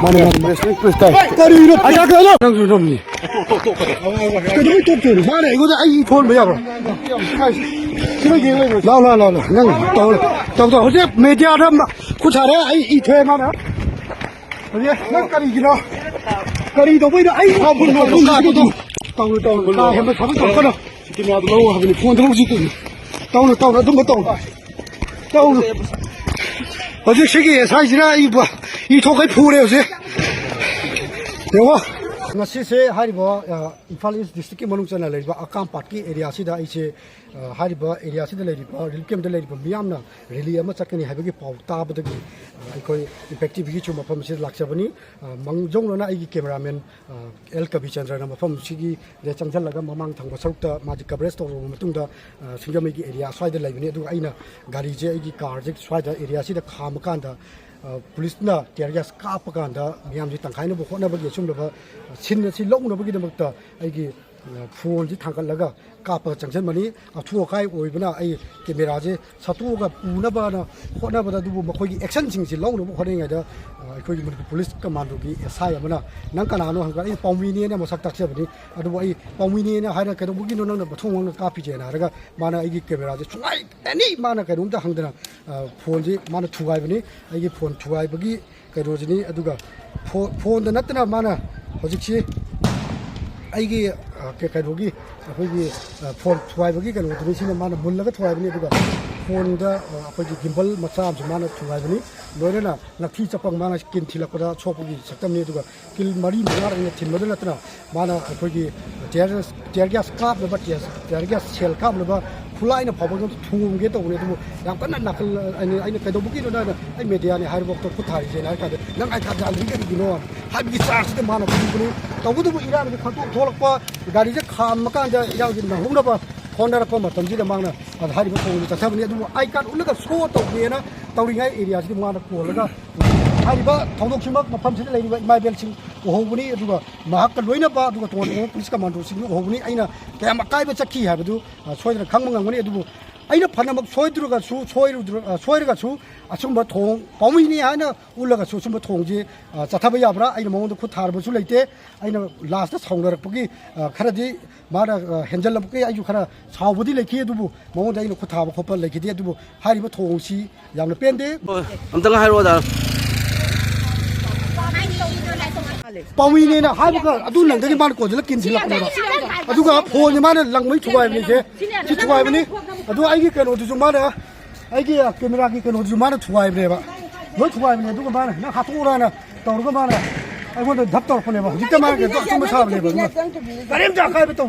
Mana wrestling freestyle. Kari itu aja ke lo. Nang sudah ni. Kedua itu tu. Mana? Iku dah ai phone bayar. La. Nang tahu. Hujung media ada kuch ada ai itu mana? Hujung nang kari gila. Kari itu boleh ai phone tahu. Tahu. Hebat tahu kan? Kita ada lawa habis phone terus itu. Tahu. Tahu. Hujung segi saya kira ibu. 이 톡에 풀어요, 세. 대화. ngasi hariba Imphal East district ki manung chana leiba akam patki area sida iche hariba area sida leiba rilkem de leiba miyamna rally ama chakani habagi pau ta badagi ikoi effective gi chuma pham sid lakchabani mangjong lona igi cameraman El Kabi Chandra na pham sigi de changjal laga mamang thangba sarukta maji coverage to matungda singjami gi area swaida leibani adu aina gari je igi car je swaida area sida khamakanda police na teargas kapakanda miyam ji tangkhaina bo khona bagi chumba sin si long na bagi damakta aigi phone ji thangkalaga kapa changchen mani athu kai oibna ai camera je satu ga puna ba na khona ba du makhoi gi action sing si long no khone ngai da khoi gi police commando gi SI amana nang kana no hanga ai pawmi ni na masak tak se bani adu ai pawmi ni na haira ka do bugi no nang na thong wang ka pi je na raga mana ai gi camera je chungai ani mana ka rum da hangdana phone ji mana thugai bani ai gi phone thugai bagi ka ro jini aduga phone da natna mana hojik chi aigi ke kairogi akogi phone thuai bagi kan udri sina mana bullaga thuai bani aduga phone da akogi gimbal macha am mana thuai bani loina na nakthi chapang mana kin thilakada chopugi saktamni aduga kil mari mangar ne thimada natna mana akogi tear gas kap le batia tear gas shell kap le ba fulai na phawang thum ge to ne du yam kana nakal ai kai do buki no na ai media ne har bok to puthari je na ka nang ai ka dal ri ge no ha bi charge de mana bu tawudu bu iran ge khatu tholakpa gari je kham ka da yaw ji na hungna ba honda pa matam ji da mangna hari ba thong ta thabni adu ai kan ulga so to ge na tawri ngai area ji mana ko laga hari ba thongdok simak mafam ji lai ba mai bel sing ohobuni aduga mahak ka loina ba aduga ton police commando sing ohobuni aina kayam kai ba chakhi ha badu soidra khangmang ngani adu aina phanamak soidruga su soiraga su asumba thong pawmini haina ulaga su sumba thongji chathaba yabra aina mongdo khu tharba su leite aina last da saungnarakpagi kharadi mara henjalapki ayu khara saubudi lekhi adubu mongda aina khu thaba khopa lekhi di adubu hariba thongsi yamna pende amtang hairo da pawmini na habuka adu langdagi man ko jala kin silak na aduga phone mana langmai thuai ni je si thuai ni adu aigi kano du mana aigi camera gi kano du mana thuai ne ba no thuai ne du mana na khatura na torga mana ai mo dhap tor phone ba jikta mana ke to sum sa ne ba karim ja khai ba to